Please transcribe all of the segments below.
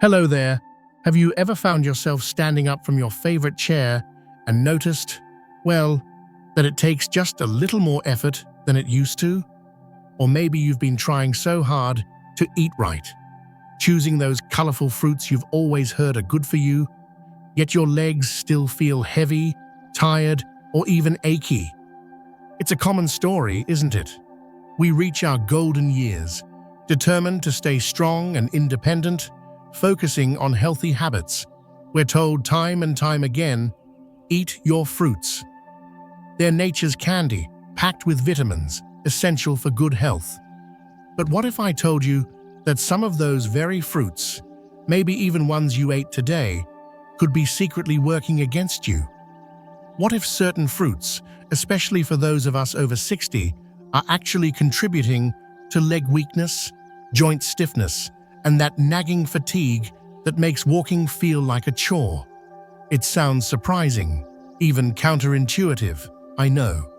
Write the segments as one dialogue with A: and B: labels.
A: Hello there. Have you ever found yourself standing up from your favorite chair and noticed, that it takes just a little more effort than it used to? Or maybe you've been trying so hard to eat right, choosing those colorful fruits you've always heard are good for you, yet your legs still feel heavy, tired, or even achy. It's a common story, isn't it? We reach our golden years, determined to stay strong and independent, focusing on healthy habits. We're told time and time again, eat your fruits. They're nature's candy, packed with vitamins, essential for good health. But what if I told you that some of those very fruits, maybe even ones you ate today, could be secretly working against you? What if certain fruits, especially for those of us over 60, are actually contributing to leg weakness, joint stiffness, and that nagging fatigue that makes walking feel like a chore? It sounds surprising, even counterintuitive, I know.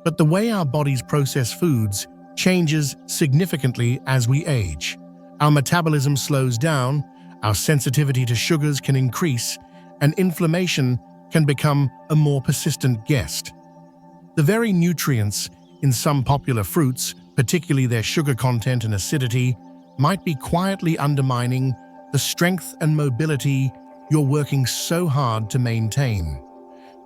A: But the way our bodies process foods changes significantly as we age. Our metabolism slows down, our sensitivity to sugars can increase, and inflammation can become a more persistent guest. The very nutrients in some popular fruits, particularly their sugar content and acidity, might be quietly undermining the strength and mobility you're working so hard to maintain.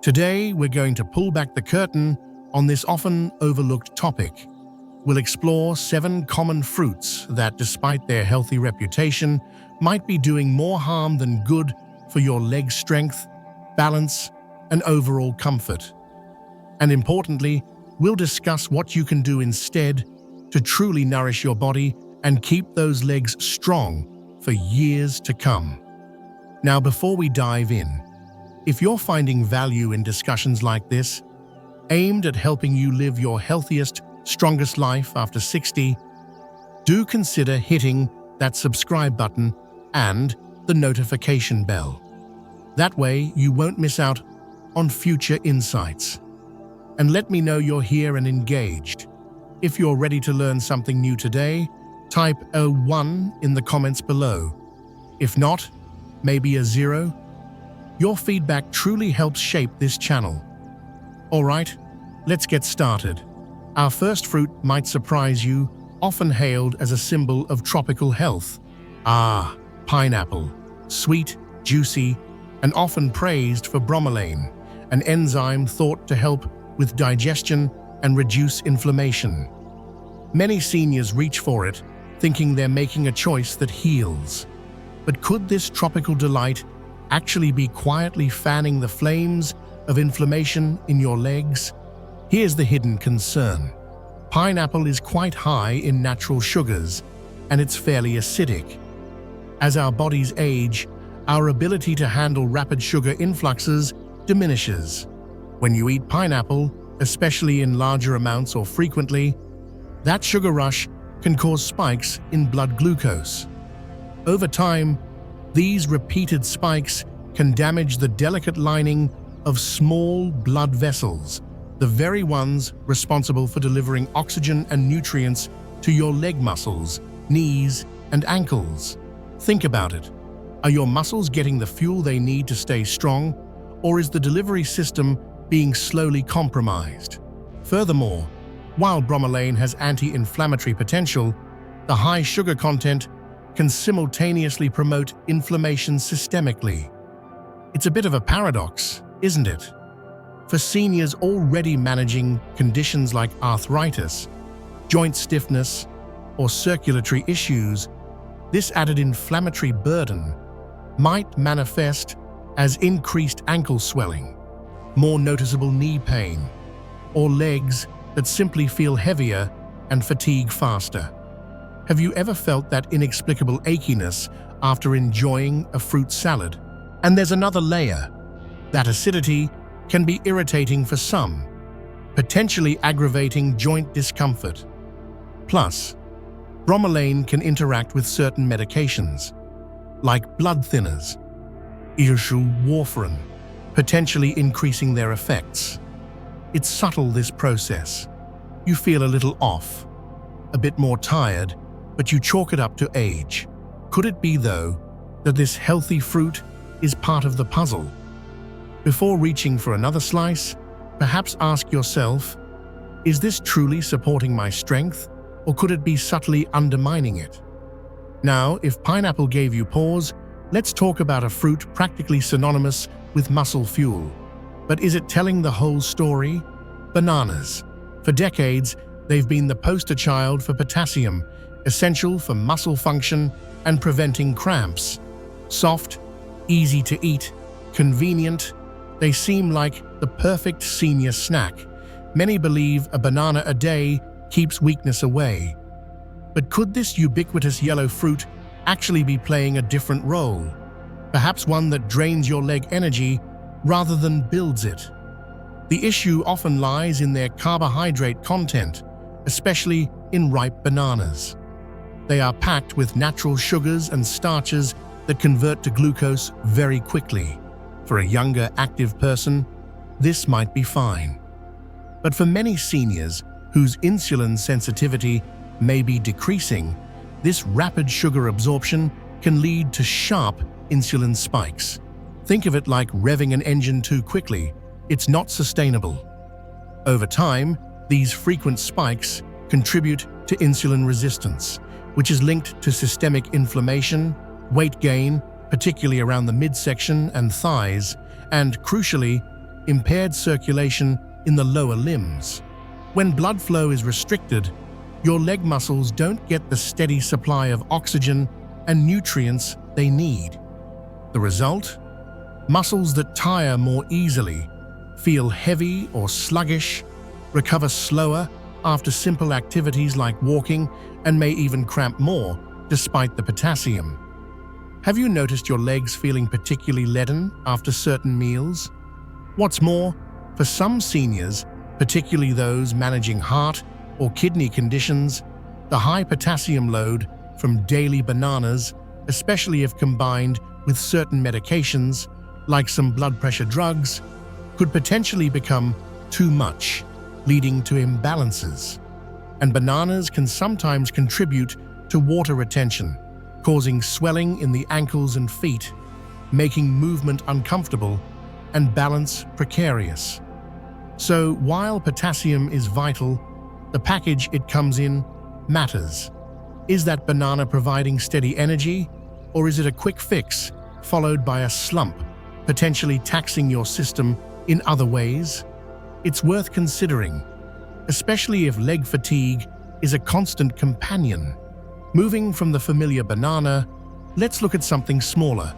A: Today, we're going to pull back the curtain on this often overlooked topic. We'll explore 7 common fruits that, despite their healthy reputation, might be doing more harm than good for your leg strength, balance, and overall comfort. And importantly, we'll discuss what you can do instead to truly nourish your body and keep those legs strong for years to come. Now, before we dive in, if you're finding value in discussions like this, aimed at helping you live your healthiest, strongest life after 60, do consider hitting that subscribe button and the notification bell. That way, you won't miss out on future insights. And let me know you're here and engaged. If you're ready to learn something new today, type a 1 in the comments below. If not, maybe a 0. Your feedback truly helps shape this channel. Alright, let's get started. Our first fruit might surprise you, often hailed as a symbol of tropical health. Pineapple. Sweet, juicy, and often praised for bromelain, an enzyme thought to help with digestion and reduce inflammation. Many seniors reach for it, thinking they're making a choice that heals. But could this tropical delight actually be quietly fanning the flames of inflammation in your legs? Here's the hidden concern. Pineapple is quite high in natural sugars, and it's fairly acidic. As our bodies age, our ability to handle rapid sugar influxes diminishes. When you eat pineapple, especially in larger amounts or frequently, that sugar rush can cause spikes in blood glucose. Over time, these repeated spikes can damage the delicate lining of small blood vessels, the very ones responsible for delivering oxygen and nutrients to your leg muscles, knees, and ankles. Think about it. Are your muscles getting the fuel they need to stay strong, or is the delivery system being slowly compromised? Furthermore, while bromelain has anti-inflammatory potential, the high sugar content can simultaneously promote inflammation systemically. It's a bit of a paradox, isn't it? For seniors already managing conditions like arthritis, joint stiffness, or circulatory issues, this added inflammatory burden might manifest as increased ankle swelling, more noticeable knee pain, or legs that simply feel heavier and fatigue faster. Have you ever felt that inexplicable achiness after enjoying a fruit salad? And there's another layer. That acidity can be irritating for some, potentially aggravating joint discomfort. Plus, bromelain can interact with certain medications, like blood thinners, warfarin, potentially increasing their effects. It's subtle, this process. You feel a little off, a bit more tired, but you chalk it up to age. Could it be, though, that this healthy fruit is part of the puzzle. Before reaching for another slice, perhaps ask yourself, is this truly supporting my strength, or could it be subtly undermining it? Now, if pineapple gave you pause, let's talk about a fruit practically synonymous with muscle fuel. But is it telling the whole story? Bananas. For decades, they've been the poster child for potassium, essential for muscle function and preventing cramps. Soft, easy to eat, convenient, they seem like the perfect senior snack. Many believe a banana a day keeps weakness away. But could this ubiquitous yellow fruit actually be playing a different role? Perhaps one that drains your leg energy rather than builds it. The issue often lies in their carbohydrate content, especially in ripe bananas. They are packed with natural sugars and starches that convert to glucose very quickly. For a younger, active person, this might be fine. But for many seniors whose insulin sensitivity may be decreasing, this rapid sugar absorption can lead to sharp insulin spikes. Think of it like revving an engine too quickly. It's not sustainable. Over time, these frequent spikes contribute to insulin resistance, which is linked to systemic inflammation, weight gain, particularly around the midsection and thighs, and, crucially, impaired circulation in the lower limbs. When blood flow is restricted, your leg muscles don't get the steady supply of oxygen and nutrients they need. The result? Muscles that tire more easily, feel heavy or sluggish, recover slower after simple activities like walking, and may even cramp more despite the potassium. Have you noticed your legs feeling particularly leaden after certain meals? What's more, for some seniors, particularly those managing heart or kidney conditions, the high potassium load from daily bananas, especially if combined with certain medications, like some blood pressure drugs, could potentially become too much, leading to imbalances. And bananas can sometimes contribute to water retention, causing swelling in the ankles and feet, making movement uncomfortable and balance precarious. So while potassium is vital, the package it comes in matters. Is that banana providing steady energy, or is it a quick fix followed by a slump, potentially taxing your system in other ways? It's worth considering, especially if leg fatigue is a constant companion. Moving from the familiar banana, let's look at something smaller,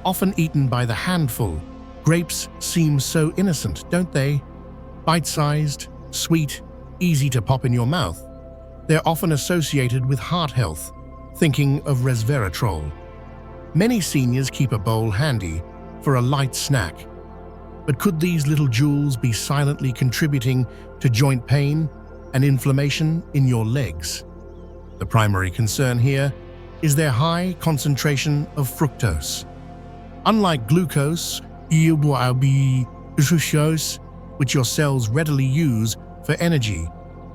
A: often eaten by the handful. Grapes seem so innocent, don't they? Bite-sized, sweet, easy to pop in your mouth. They're often associated with heart health, thinking of resveratrol. Many seniors keep a bowl handy for a light snack. But could these little jewels be silently contributing to joint pain and inflammation in your legs? The primary concern here is their high concentration of fructose. Unlike glucose, which your cells readily use for energy,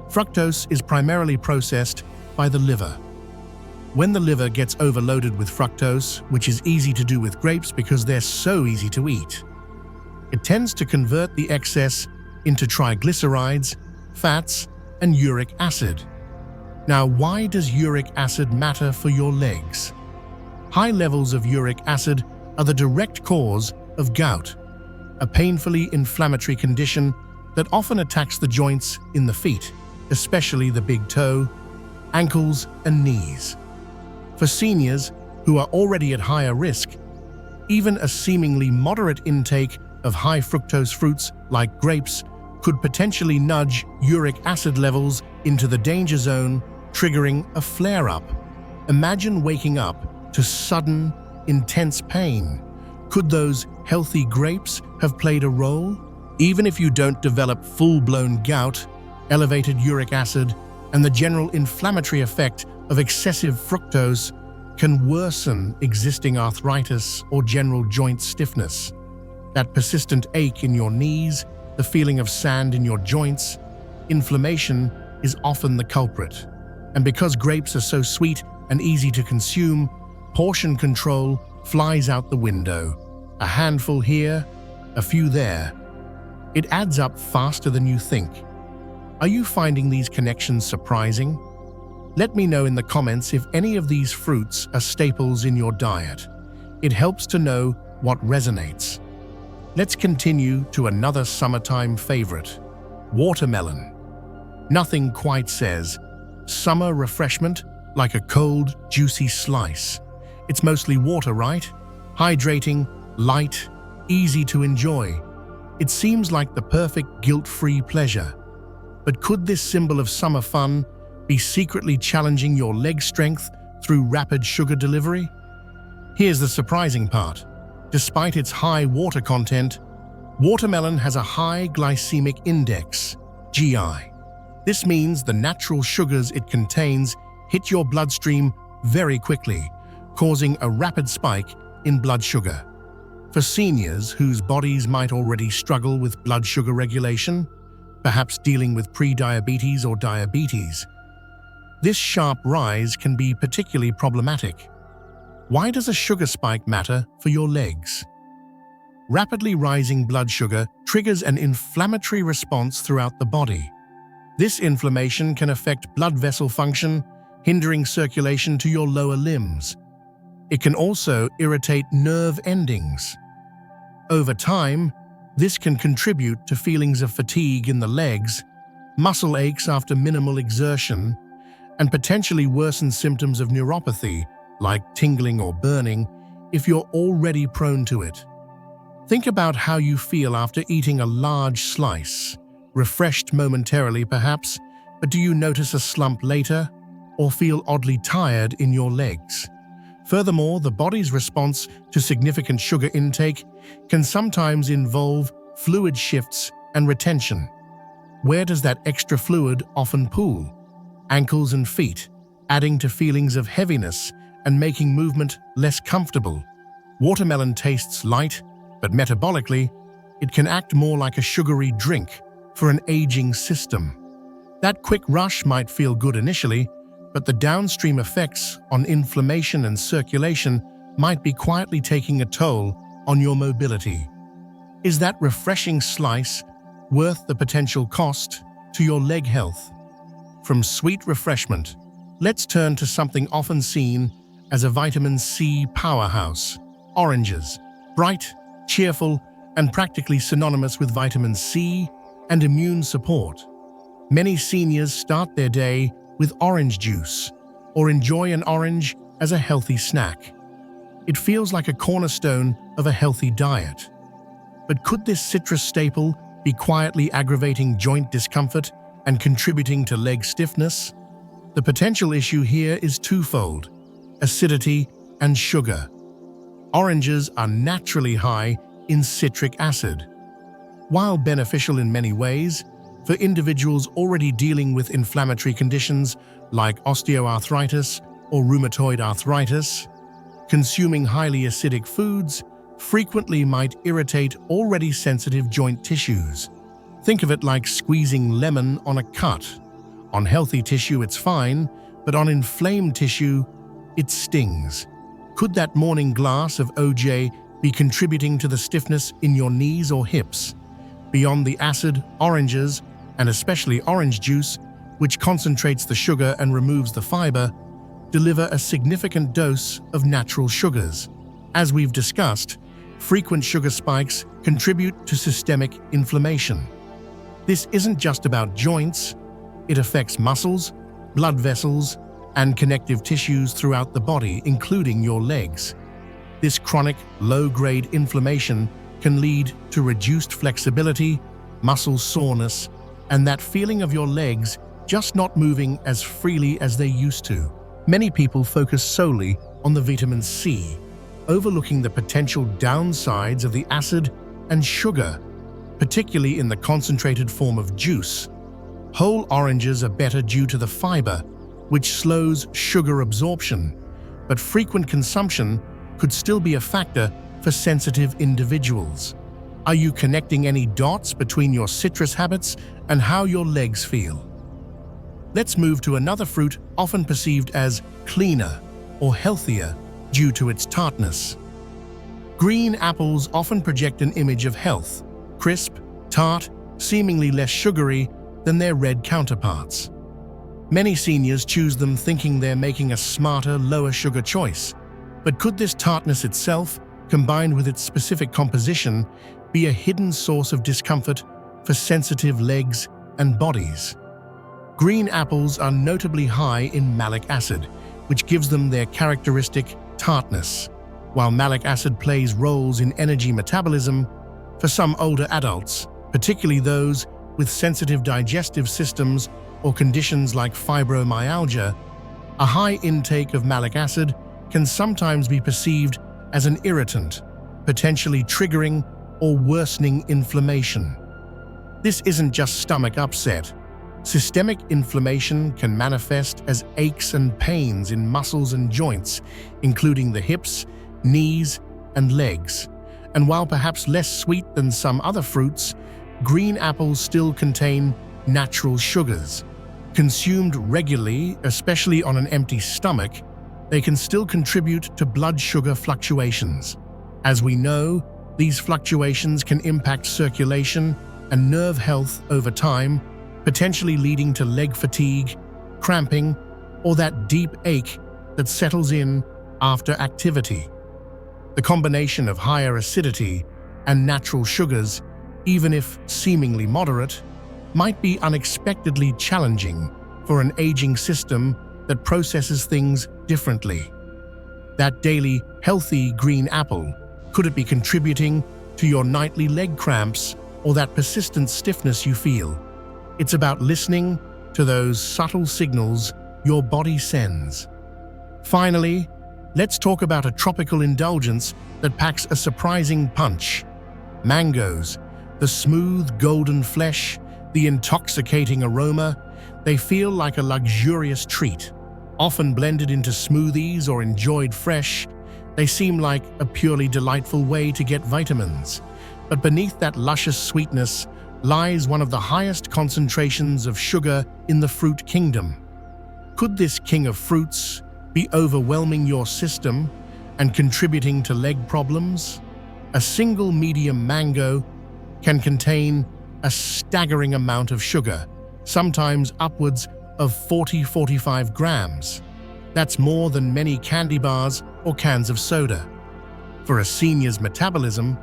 A: fructose is primarily processed by the liver. When the liver gets overloaded with fructose, which is easy to do with grapes because they're so easy to eat, it tends to convert the excess into triglycerides, fats, and uric acid. Now, why does uric acid matter for your legs? High levels of uric acid are the direct cause of gout, a painfully inflammatory condition that often attacks the joints in the feet, especially the big toe, ankles, and knees. For seniors who are already at higher risk, even a seemingly moderate intake of high fructose fruits like grapes could potentially nudge uric acid levels into the danger zone, triggering a flare-up. Imagine waking up to sudden, intense pain. Could those healthy grapes have played a role? Even if you don't develop full-blown gout, elevated uric acid and the general inflammatory effect of excessive fructose can worsen existing arthritis or general joint stiffness. That persistent ache in your knees, the feeling of sand in your joints, inflammation is often the culprit. And because grapes are so sweet and easy to consume, portion control flies out the window. A handful here, a few there. It adds up faster than you think. Are you finding these connections surprising? Let me know in the comments if any of these fruits are staples in your diet. It helps to know what resonates. Let's continue to another summertime favorite, watermelon. Nothing quite says summer refreshment like a cold, juicy slice. It's mostly water, right? Hydrating, light, easy to enjoy. It seems like the perfect guilt-free pleasure. But could this symbol of summer fun be secretly challenging your leg strength through rapid sugar delivery? Here's the surprising part. Despite its high water content, watermelon has a high glycemic index, GI. This means the natural sugars it contains hit your bloodstream very quickly, causing a rapid spike in blood sugar. For seniors whose bodies might already struggle with blood sugar regulation, perhaps dealing with pre-diabetes or diabetes, this sharp rise can be particularly problematic. Why does a sugar spike matter for your legs? Rapidly rising blood sugar triggers an inflammatory response throughout the body. This inflammation can affect blood vessel function, hindering circulation to your lower limbs. It can also irritate nerve endings. Over time, this can contribute to feelings of fatigue in the legs, muscle aches after minimal exertion, and potentially worsen symptoms of neuropathy, like tingling or burning, if you're already prone to it. Think about how you feel after eating a large slice, refreshed momentarily perhaps, but do you notice a slump later, or feel oddly tired in your legs? Furthermore, the body's response to significant sugar intake can sometimes involve fluid shifts and retention. Where does that extra fluid often pool? Ankles and feet, adding to feelings of heaviness and making movement less comfortable. Watermelon tastes light, but metabolically, it can act more like a sugary drink for an aging system. That quick rush might feel good initially, but the downstream effects on inflammation and circulation might be quietly taking a toll on your mobility. Is that refreshing slice worth the potential cost to your leg health? From sweet refreshment, let's turn to something often seen as a vitamin C powerhouse: oranges. Bright, cheerful, and practically synonymous with vitamin C and immune support. Many seniors start their day with orange juice or enjoy an orange as a healthy snack. It feels like a cornerstone of a healthy diet. But could this citrus staple be quietly aggravating joint discomfort and contributing to leg stiffness? The potential issue here is twofold: acidity and sugar. Oranges are naturally high in citric acid. While beneficial in many ways, for individuals already dealing with inflammatory conditions like osteoarthritis or rheumatoid arthritis, consuming highly acidic foods frequently might irritate already sensitive joint tissues. Think of it like squeezing lemon on a cut. On healthy tissue, it's fine, but on inflamed tissue, it stings. Could that morning glass of OJ be contributing to the stiffness in your knees or hips? Beyond the acid, oranges, and especially orange juice, which concentrates the sugar and removes the fiber, deliver a significant dose of natural sugars. As we've discussed, frequent sugar spikes contribute to systemic inflammation. This isn't just about joints, it affects muscles, blood vessels, and connective tissues throughout the body, including your legs. This chronic, low-grade inflammation can lead to reduced flexibility, muscle soreness, and that feeling of your legs just not moving as freely as they used to. Many people focus solely on the vitamin C, overlooking the potential downsides of the acid and sugar, particularly in the concentrated form of juice. Whole oranges are better due to the fiber, which slows sugar absorption, but frequent consumption could still be a factor for sensitive individuals. Are you connecting any dots between your citrus habits and how your legs feel? Let's move to another fruit often perceived as cleaner or healthier due to its tartness: Green apples often project an image of health, crisp, tart, seemingly less sugary than their red counterparts. Many seniors choose them thinking they're making a smarter, lower sugar choice. But could this tartness itself, combined with its specific composition, be a hidden source of discomfort for sensitive legs and bodies? Green apples are notably high in malic acid, which gives them their characteristic tartness. While malic acid plays roles in energy metabolism, for some older adults, particularly those with sensitive digestive systems or conditions like fibromyalgia, a high intake of malic acid can sometimes be perceived as an irritant, potentially triggering or worsening inflammation. This isn't just stomach upset. Systemic inflammation can manifest as aches and pains in muscles and joints, including the hips, knees, and legs. And while perhaps less sweet than some other fruits, green apples still contain natural sugars. Consumed regularly, especially on an empty stomach, they can still contribute to blood sugar fluctuations. As we know, these fluctuations can impact circulation and nerve health over time, potentially leading to leg fatigue, cramping, or that deep ache that settles in after activity. The combination of higher acidity and natural sugars, even if seemingly moderate, might be unexpectedly challenging for an aging system that processes things differently. That daily, healthy green apple, could it be contributing to your nightly leg cramps or that persistent stiffness you feel? It's about listening to those subtle signals your body sends. Finally, let's talk about a tropical indulgence that packs a surprising punch. Mangoes. The smooth, golden flesh, the intoxicating aroma, they feel like a luxurious treat. Often blended into smoothies or enjoyed fresh, they seem like a purely delightful way to get vitamins. But beneath that luscious sweetness lies one of the highest concentrations of sugar in the fruit kingdom. Could this king of fruits be overwhelming your system and contributing to leg problems? A single medium mango can contain a staggering amount of sugar, sometimes upwards of 40-45 grams. That's more than many candy bars or cans of soda. For a senior's metabolism,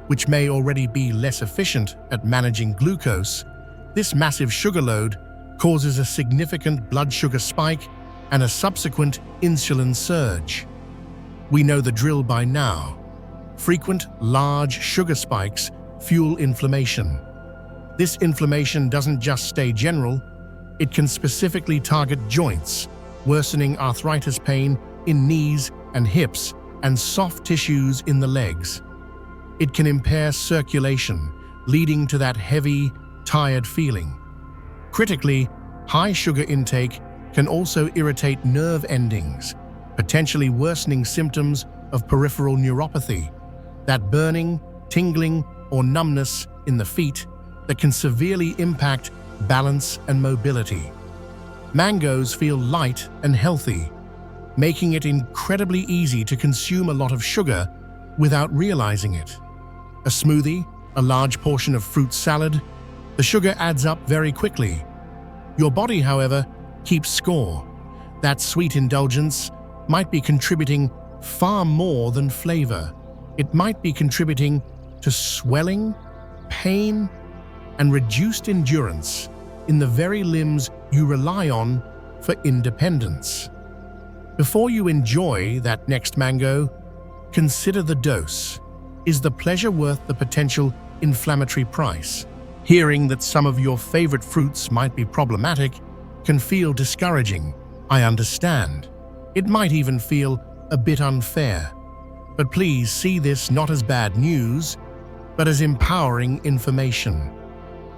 A: which may already be less efficient at managing glucose, this massive sugar load causes a significant blood sugar spike and a subsequent insulin surge. We know the drill by now. Frequent, large sugar spikes fuel inflammation. This inflammation doesn't just stay general, it can specifically target joints, worsening arthritis pain in knees and hips and soft tissues in the legs. It can impair circulation, leading to that heavy, tired feeling. Critically, high sugar intake can also irritate nerve endings, potentially worsening symptoms of peripheral neuropathy, that burning, tingling, or numbness in the feet that can severely impact balance and mobility. Mangoes feel light and healthy, making it incredibly easy to consume a lot of sugar without realizing it. A smoothie, a large portion of fruit salad, the sugar adds up very quickly. Your body, however, keeps score. That sweet indulgence might be contributing far more than flavor. It might be contributing to swelling, pain, and reduced endurance in the very limbs you rely on for independence. Before you enjoy that next mango, consider the dose. Is the pleasure worth the potential inflammatory price? Hearing that some of your favorite fruits might be problematic can feel discouraging. I understand. It might even feel a bit unfair. But please see this not as bad news, but as empowering information.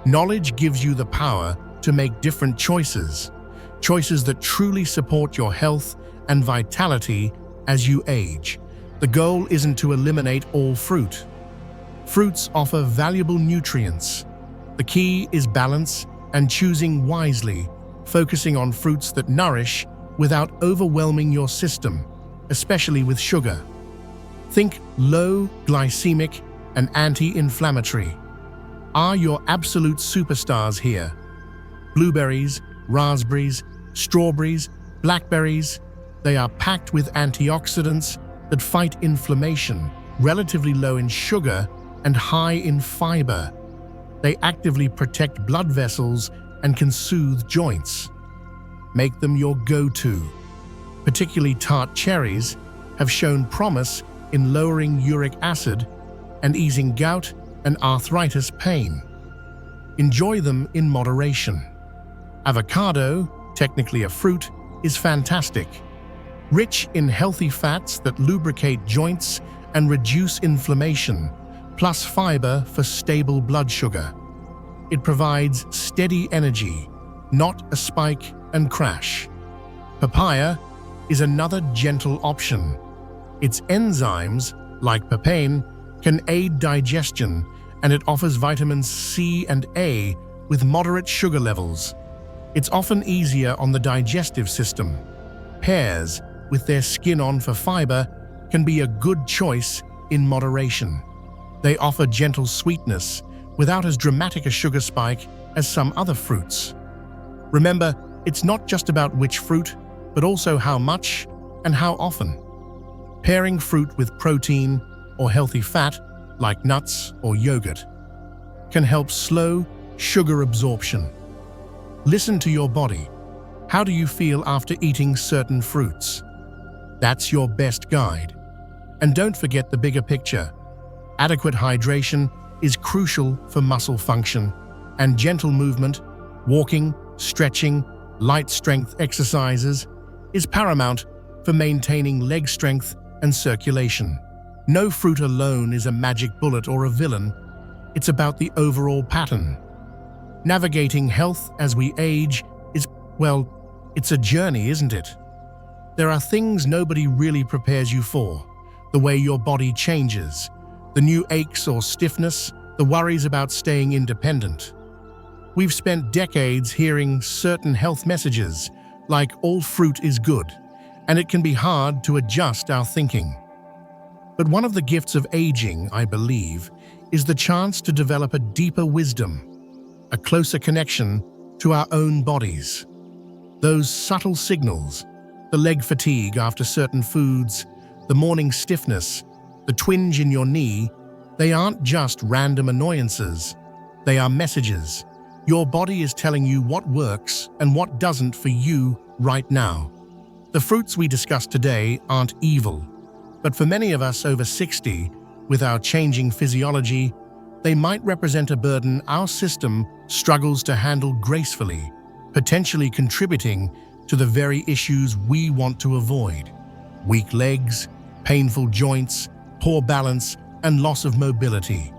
A: Knowledge gives you the power to make different choices, choices that truly support your health and vitality as you age. The goal isn't to eliminate all fruit. Fruits offer valuable nutrients. The key is balance and choosing wisely, focusing on fruits that nourish without overwhelming your system, especially with sugar. Think low glycemic and anti-inflammatory are your absolute superstars here. Blueberries, raspberries, strawberries, blackberries, they are packed with antioxidants that fight inflammation, relatively low in sugar and high in fiber. They actively protect blood vessels and can soothe joints. Make them your go-to. Particularly tart cherries have shown promise in lowering uric acid and easing gout and arthritis pain. Enjoy them in moderation. Avocado, technically a fruit, is fantastic. Rich in healthy fats that lubricate joints and reduce inflammation, plus fiber for stable blood sugar. It provides steady energy, not a spike and crash. Papaya is another gentle option. Its enzymes, like papain, can aid digestion, and it offers vitamins C and A with moderate sugar levels. It's often easier on the digestive system. Pears, with their skin on for fiber, can be a good choice in moderation. They offer gentle sweetness without as dramatic a sugar spike as some other fruits. Remember, it's not just about which fruit, but also how much and how often. Pairing fruit with protein or healthy fat, like nuts or yogurt, can help slow sugar absorption. Listen to your body. How do you feel after eating certain fruits? That's your best guide. And don't forget the bigger picture. Adequate hydration is crucial for muscle function, and gentle movement, walking, stretching, light strength exercises, is paramount for maintaining leg strength and circulation. No fruit alone is a magic bullet or a villain. It's about the overall pattern. Navigating health as we age is, well, it's a journey, isn't it? There are things nobody really prepares you for. The way your body changes, the new aches or stiffness, the worries about staying independent. We've spent decades hearing certain health messages, like all fruit is good, and it can be hard to adjust our thinking. But one of the gifts of aging, I believe, is the chance to develop a deeper wisdom, a closer connection to our own bodies. Those subtle signals, the leg fatigue after certain foods, the morning stiffness, the twinge in your knee, they aren't just random annoyances. They are messages. Your body is telling you what works and what doesn't for you right now. The fruits we discussed today aren't evil, but for many of us over 60, with our changing physiology, they might represent a burden our system struggles to handle gracefully, potentially contributing to the very issues we want to avoid: weak legs, painful joints, poor balance, and loss of mobility.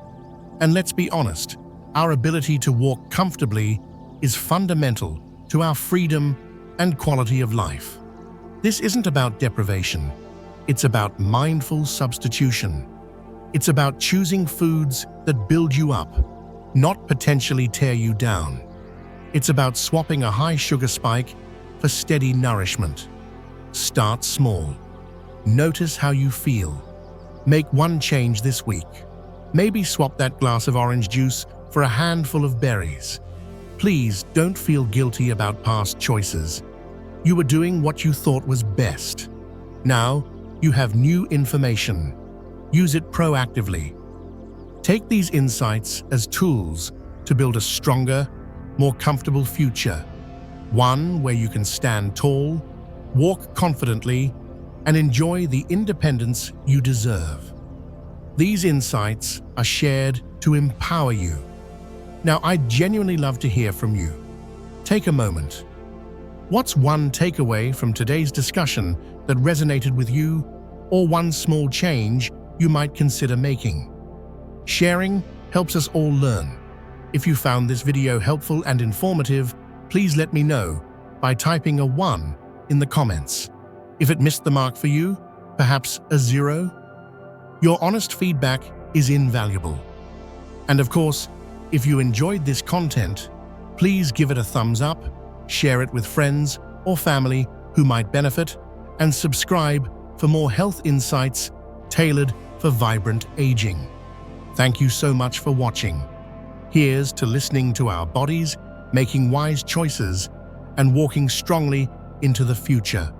A: And let's be honest, our ability to walk comfortably is fundamental to our freedom and quality of life. This isn't about deprivation. It's about mindful substitution. It's about choosing foods that build you up, not potentially tear you down. It's about swapping a high sugar spike for steady nourishment. Start small. Notice how you feel. Make one change this week. Maybe swap that glass of orange juice for a handful of berries. Please don't feel guilty about past choices. You were doing what you thought was best. Now, you have new information. Use it proactively. Take these insights as tools to build a stronger, more comfortable future. One where you can stand tall, walk confidently, and enjoy the independence you deserve. These insights are shared to empower you. Now, I'd genuinely love to hear from you. Take a moment. What's one takeaway from today's discussion that resonated with you, or one small change you might consider making? Sharing helps us all learn. If you found this video helpful and informative, please let me know by typing a 1 in the comments. If it missed the mark for you, perhaps a 0? Your honest feedback is invaluable. And of course, if you enjoyed this content, please give it a thumbs up, share it with friends or family who might benefit, and subscribe for more health insights tailored for vibrant aging. Thank you so much for watching. Here's to listening to our bodies, making wise choices, and walking strongly into the future.